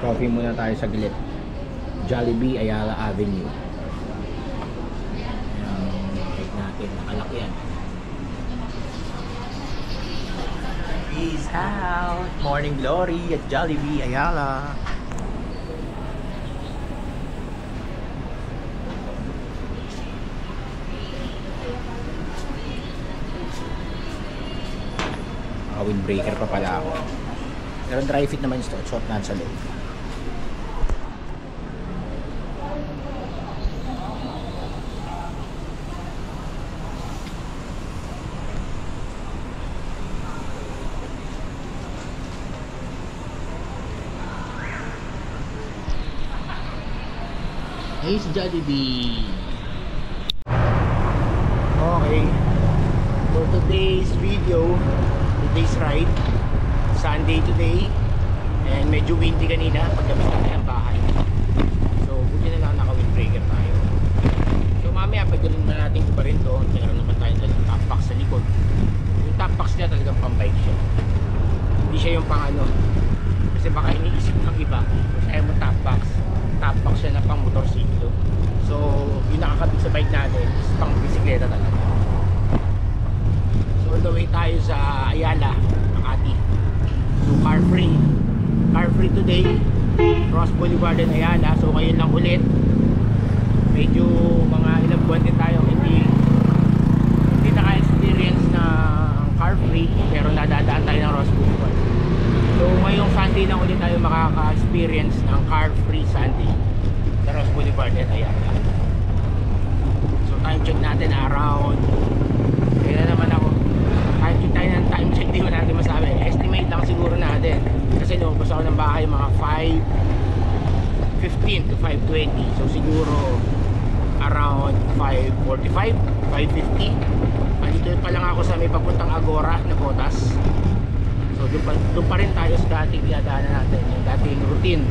Coffee muna tayo sa gilid. Jollibee, Ayala Avenue. Check natin, nakalaki yan. Peace out! Morning glory at Jollibee, Ayala. Windbreaker pa pala ako. Pero dry fit naman ito, short na sa loob. Hey, si Jollibee. Okay. For today's video, today's ride, Sunday today, and medyo windy kanina pagkabit natin ang bahay, so buti na lang naka-windbreaker tayo. So mamaya pagdating na natin ko pa rin to, meron naman tayo dalang top box sa likod. Yung top box niya talagang pang bike siya, hindi siya yung pang ano, kasi baka iniisip ng iba kung sa'yo mo top box siya na pang motorsiklo. So yung nakakabit sa bike natin is pang bisikleta talaga. So all the way tayo sa Ayala, Makati. So car free today, Ross Boulevard and Ayala. So ngayon lang ulit, medyo mga ilang buwan din tayo hindi naka-experience na car free, pero nadadaan tayo ng Ross Boulevard. So ngayong Sunday lang ulit tayo makaka-experience ng car free Sunday sa Ross Boulevard and Ayala. So time check natin around, kaya naman ako tayo ng time check, di ba natin masabi, estimate lang siguro natin kasi lumabas ako ng bahay mga 5:15 to 5:20, so siguro around 5:45, 5:50 andito pa lang ako sa may papuntang Agora na Botas. So doon pa rin tayo sa dating dinadaanan natin, yung dating routine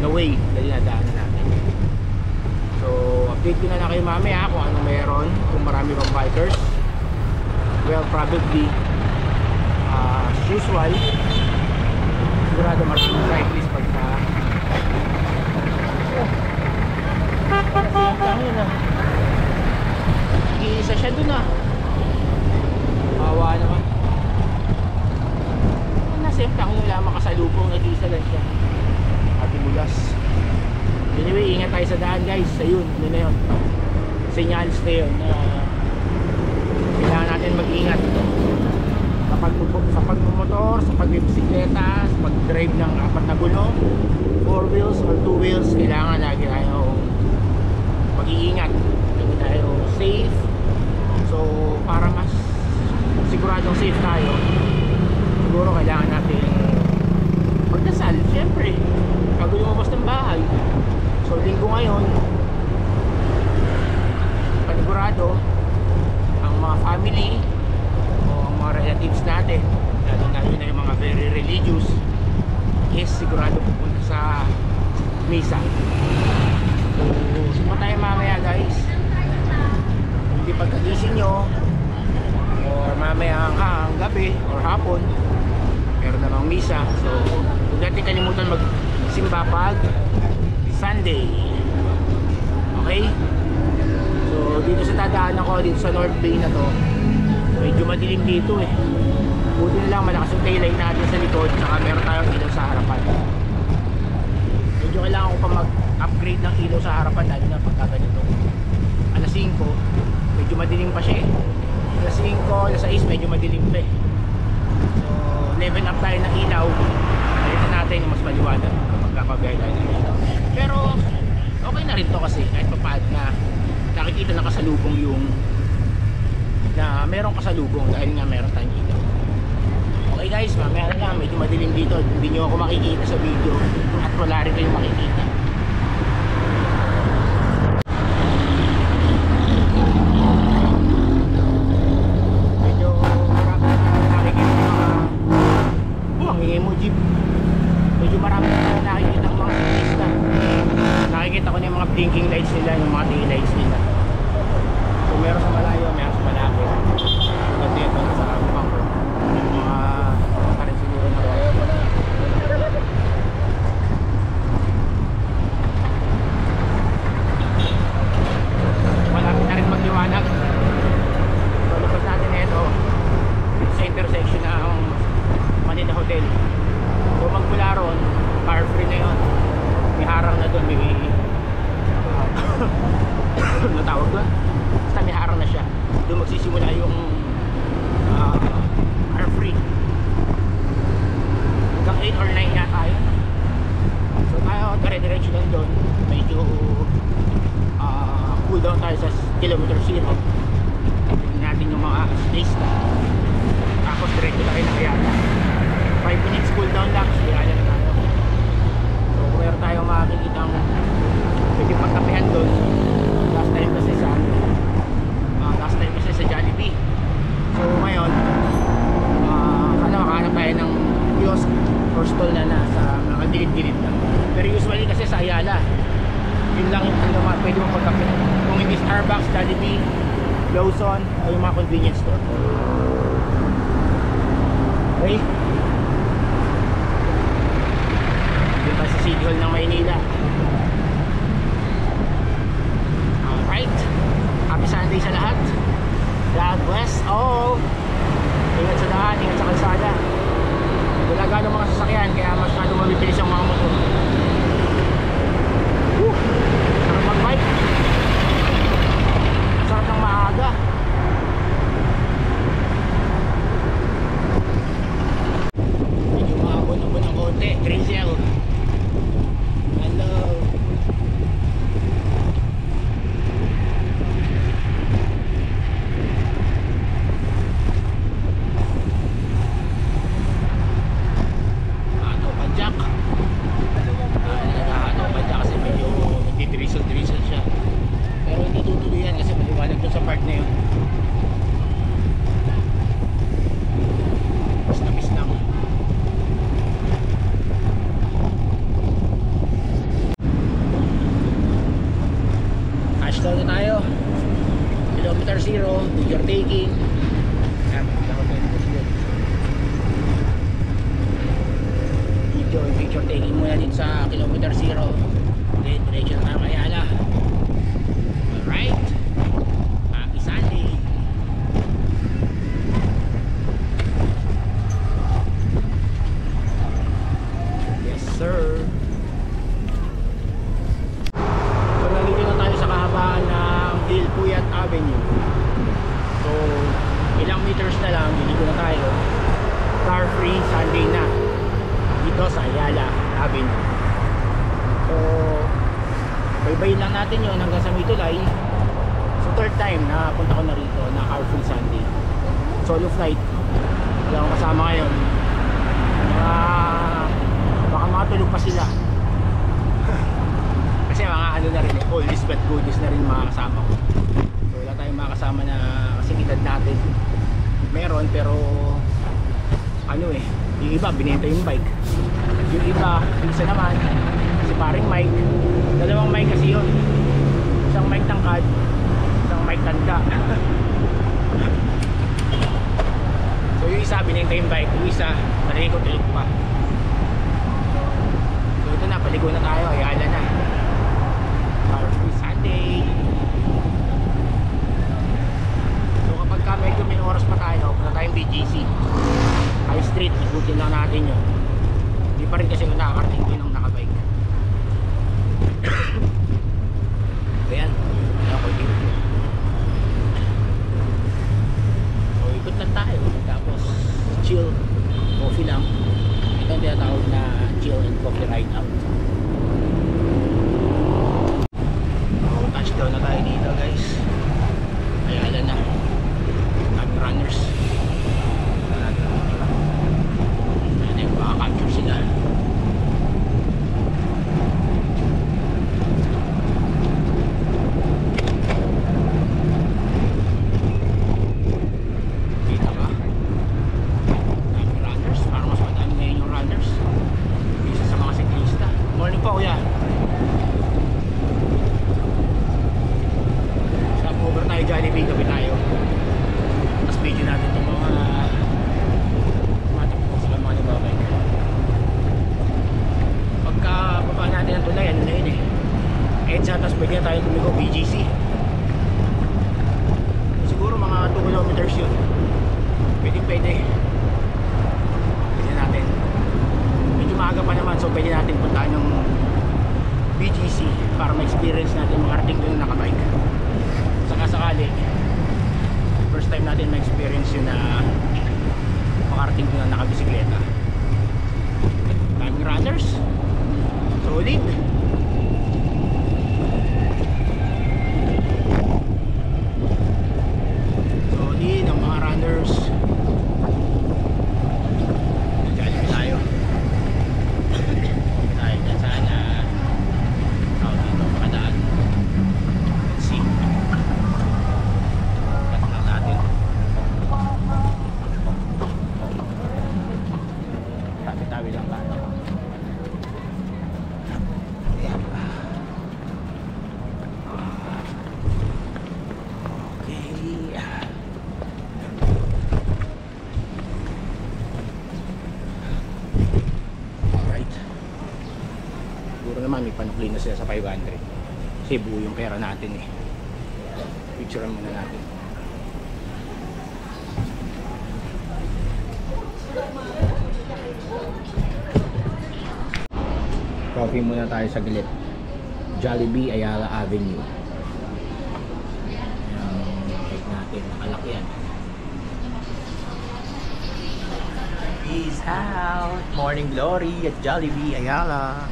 na way na dinadaanan natin. So update ko na lang kayo mamaya kung ano meron, kung marami pang bikers. Well, probably as usual, sigurado maraming cyclist pagka iisa siya dun ah. Hawa naman. Nasa yung tango nila makasalubong, nag-iisa lang siya. Atibulas. Anyway, ingat tayo sa daan guys. Ayun, ano na yun, senyales na yun na kailangan natin mag-ingat sa pagmumotor, sa pagbibisikleta, sa pag-drive ng 4 na gulong, 4 wheels or 2 wheels. Kailangan lagi tayo mag-iingat, lagi tayo safe. So para mas siguradong safe tayo, siguro kailangan natin magdasal syempre bago lumabas ng bahay. So linggo ngayon, panigurado mga family o ang mga relatives natin, lalo na yung mga very religious, is sigurado pupunta sa misa. So suma tayo mamaya guys, hindi pagkagising nyo or mamaya ang gabi or hapon meron namang misa. So huwag natin kalimutan magsimba pag Sunday, okay? So dito sa dadaanan ko, dito sa North Bay na to, medyo madilim dito eh. Buti na lang malakas yung taillight natin sa likod, saka meron tayong ilaw sa harapan. Medyo kailangan ko pa mag-upgrade ng ilaw sa harapan, lalo na pagka ganito. Alas 5, medyo madilim pa siya eh. Alas 5, alas 6, medyo madilim pa eh. So level up tayo ng ilaw, ayun natin yung mas maliwanag kapag kapabiyay tayo ng ilaw. Pero okay na rin to kasi kahit papaad na nakikita na kasalubong yung na merong kasalubong dahil nga meron tayong ilaw. Okay guys, mamaya na lang, medyo madilim dito, hindi nyo ako makikita sa video at wala rin kayong makikita. Medyo marami nakikita ang emoji. Medyo marami nakikita ang mga cyclista. Nakikita ko na yung mga blinking lights nila, yung mga tail lights nila. So meron sa malayo, meron sa malapit. At dito sa bangko, mga parin siguro na dire-diretso lang doon. Medyo cool down tayo sa kilometer 0. Tignan natin yung mga space na. Tapos diretso na rin ng Ayala. 5 minutes cool down lang, so Ayala na tayo. So kung meron tayong makikita ang pwede pagkapehan doon. Last time kasi sa Jollibee. So ngayon makahanap tayo ng kiosk or stall na nasa mga gilid-gilid lang. Pero usually kasi sa Ayala yun lang yung pwede mong pagkape. Kung hindi Starbucks, Jollibee, Lawson o yung mga convenience store. Okay, dito tayo sa City Hall ng Maynila. Alright, happy Sunday sa lahat. God bless all. Ingat sa daan, ingat sa kalsada. Wala gano'ng mga sasakyan kaya masyadong mabibilis ang mga motor. Sarap mag-bike. Sarap ng maaga. Medyo maabon-abon ng konti. Drizzle. Hello. Touchdown na tayo. Kilometer 0, picture taking. Picture taking muna dito sa kilometer 0. Then diretso na tayo Ayala. Alright, happy Sunday. Yes sir. Puyat Avenue. So ilang meters na lang dito na tayo. Car free Sunday na dito sa Ayala Avenue. So baybayin lang natin yun hanggang sa Mitulay. So third time na punta ko na rito na car free Sunday. Solo flight. Wala akong kasama ngayon. Baka makatulog pa sila. Kasi mga ano na rin eh, oldies but goodies na rin mga kasama ko. So wala tayong mga kasama na kasing edad natin. Meron pero ano eh, yung iba binenta yung bike. Yung iba, yung isa naman si paring Mike. Dalawang Mike kasi yun. Isang Mike tangkad, isang Mike tanda. So yung isa binenta yung bike, yung isa nalikot-likot pa. So ito na, paligo na tayo, Ayala na. Sunday. So kapag medyo may oras pa tayo, punta tayong BGC High Street, ikutin lang natin yun. Hindi pa rin kasi kung nakakarating ko ng nakabike. Ayan, ako dito. So ikot lang tayo, tapos chill, coffee lang. Ito ang tinatawag na chill and coffee ride out. Touchdown na tayo dito guys. Ayala na. Daming runners. Ayan, makaka-capture sila. Kita ba? Daming runners. Parang mas madami ngayon yung runners. Isa sa mga siklista. Morning pa kuya. Over tayo Jollibee, gabi tayo. Tapos video natin itong mga tumatakbo sila mga nababike. Pagka baba natin ang tulay, ano na yun eh, EDSA, tapos pwede na tayo tumigo BGC. Siguro mga 2 kilometers yun. Pwede natin. Medyo maaga pa naman, so pwede natin puntaan ng BGC para ma-experience natin mga arting doon na nakabike. Saka sakali first time natin ma-experience yun na makarating doon na nakabisikleta. Daming runners, solid. Siguro naman may panukli na sila sa 500 kasi buo yung pera natin eh. Picturean muna natin. Coffee muna tayo sa gilid. Jollibee Ayala Avenue. Yung cake natin, nakalaki yan. Peace out! Morning glory at Jollibee Ayala.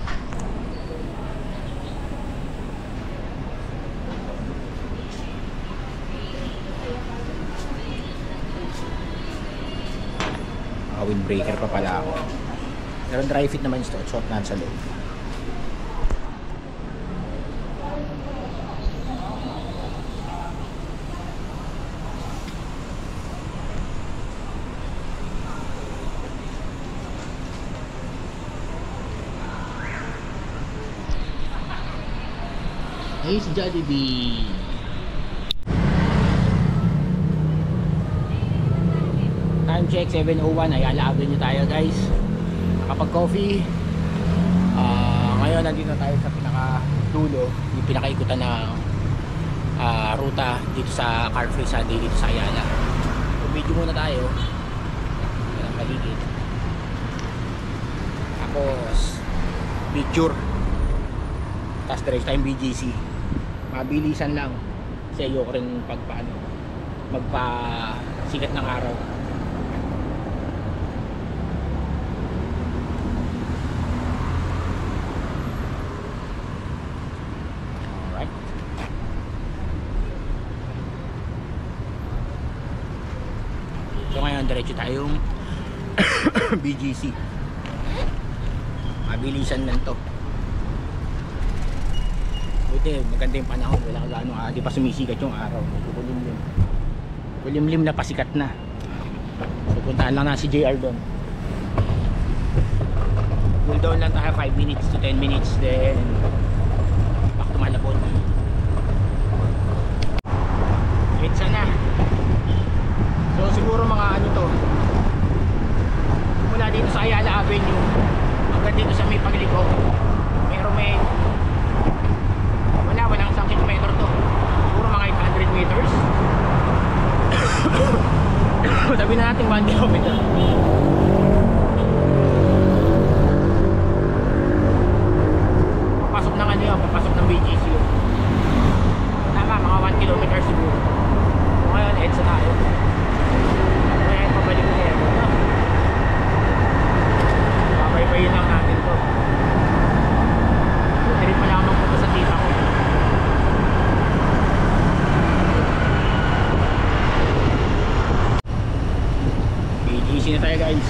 Windbreaker pa pala ako. Pero dry fit naman ito, short na sa loob. Hey, si Jollibee. Time check 7:01. Ayala Avenue tayo guys. Nakapag coffee. Ngayon nandito tayo sa pinakadulo, yung pinakaikutan na ruta dito sa Car Free Sunday dito sa Ayala. So, video muna tayo. Yan ang paligid. Tapos picture. Tapos diretso tayong BGC. Mabilisan lang. Kasi ayoko rin magpa-sikat ng araw. So ngayon diretso tayong BGC. Mabilisan lang to. Buti maganda yung panahon, wala gaano di pa sumisikat yung araw. Kulimlim. Kulimlim na pasikat na. So puntahan lang na si JR doon. Cool down lang tayo 5 minutes to 10 minutes then back to Malabon. Pizza na. So siguro mga ano to, mula dito sa Ayala Avenue hanggang dito sa may Paglico, pero walang isang kilometer to, siguro mga 800 meters. Sabi na natin 1 kilometer. Papasok ng ano yun, papasok ng BGC yun. Tama, mga 1 kilometer siguro. Ngayon, EDSA tayo. Ngayon, pabalik na yan. Papaypayin lang natin to. Trip pa lamang punta sa tita ko. BGC na tayo guys.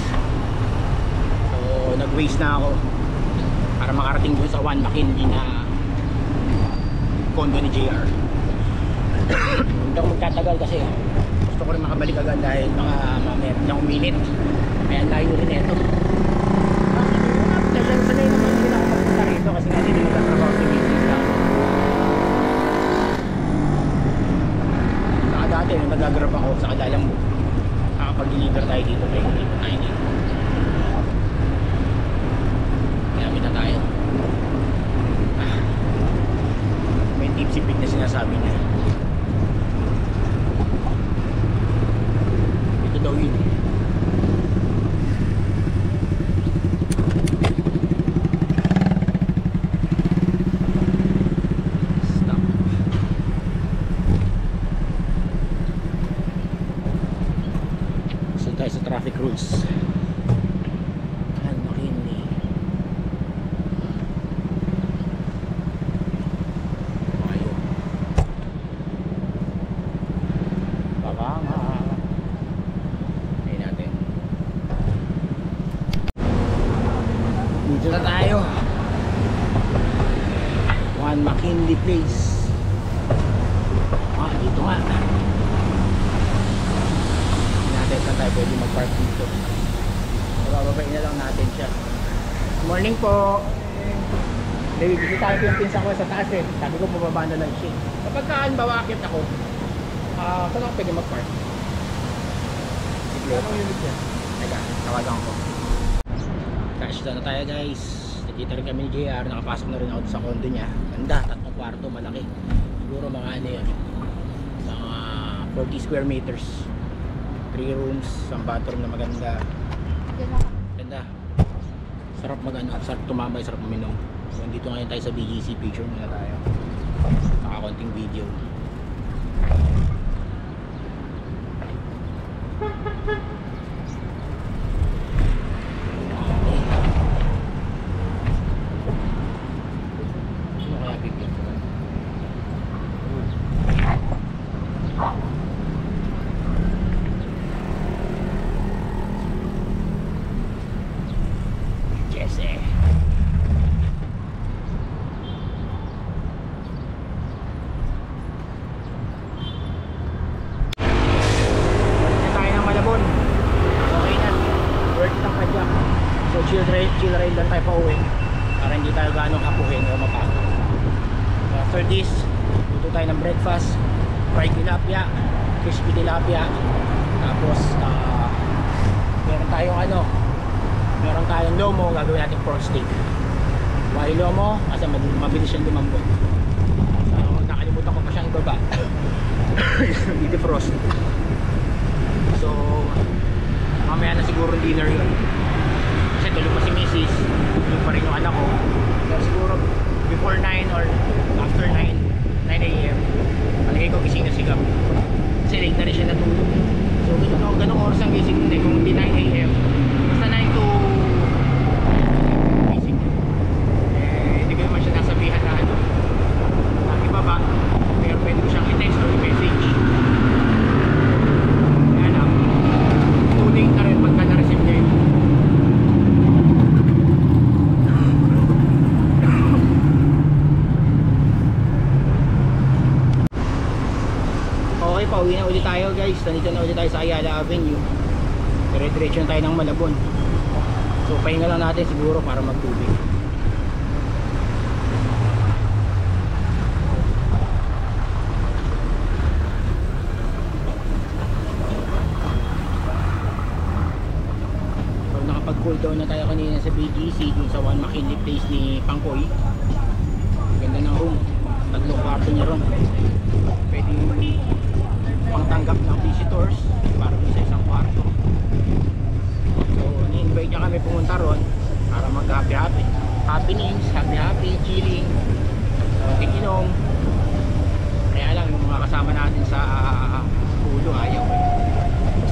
So, nag-waste na ako para makarating dun sa One McKinley na condo ni JR. Hindi ako magtatagal kasi gusto ko rin makabalik agad dahil mga meron na uminit. Kaya layo rin ito. Sanay naman din ako magpunta rito kasi nga din nagtatrabaho sa business lang. Saka dati nung nag-grab ako sa Kadalang nakapag-deliver tayo dito, kaya hindi pa tayo dito. Kaya na tayo. May tipsy-pig na sinasabi niya. Ito daw yun. Stop. So tayo sa traffic rules. Dito na tayo. One McKinley Place. Dito nga. Natin na tayo pwede mag-park dito. Bababain na lang natin siya. Morning po. Bibisita tayo yung pinsa ko sa taas eh. Sabi ko pababa na lang siya. Kapag bawakit ako, saan ako pwede mag-park? Anong unit yan? Teka, tawagan ko. Cash na tayo guys. nakita rin kami ni JR, nakapasok na rin ako sa condo niya. Ganda, 3 kwarto, malaki. Siguro mga ano yan, mga 40 square meters, 3 rooms, isang bathroom na maganda. Ganda, sarap magano, sarap tumambay, sarap uminom. So, dito ngayon tayo sa BGC, picture muna tayo, nakakonting video. Chill ride lang tayo pa uwi para hindi tayo gaano hapuhin o mapagod. After this, luto tayo ng breakfast, fried tilapia, crispy tilapia, tapos meron tayong lomo, gagawin natin pork steak. Why lomo? Kasi mabilis siyang lumambot. Nakalimutan ko pa siyang ibaba. Defrost. So mamaya na siguro dinner yun. Tulog pa si Mrs. Tulog pa rin yung anak ko. So siguro before 9 or after 9 AM palagay ko gising na siya. Kasi late na rin siya natulog. So ganun oras ang gising hindi. Kung hindi 9 AM basta 9 to gising. Hindi ko naman siya nasabihan na ibaba. Pero pwede ko siyang i-text or i-message. Kaya lang too late na rin pagka na-receive niya yun. Pauwi na ulit tayo guys. Nandito na ulit tayo sa Ayala Avenue. Dire-diretso na tayo ng Malabon. So pahinga lang natin siguro para magtubig. So nakapag-cool down na tayo kanina sa BGC dun sa One McKinley Place ni Pangkoy. Ganda ng room. 3 kwarto niya room. Pwede pangtanggap ng visitors para sa isang kwarto. So ni-invite niya kami pumunta ron para mag happy happenings, happy chilling, tiginom. Kaya lang yung mga kasama natin sa pulo ayaw eh.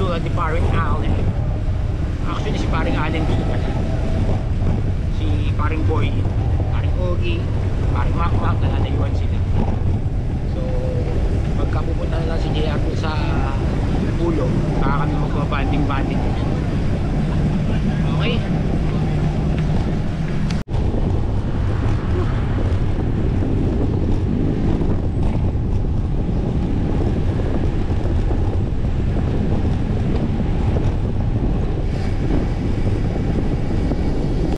So di paring Allen, actually si paring Allen dito pala, si paring Boy, paring Ogie, paring Makmak na nanayuan sila. So pagka pupunta na lang si JR sa pulo, saka kami magbabanding-banding.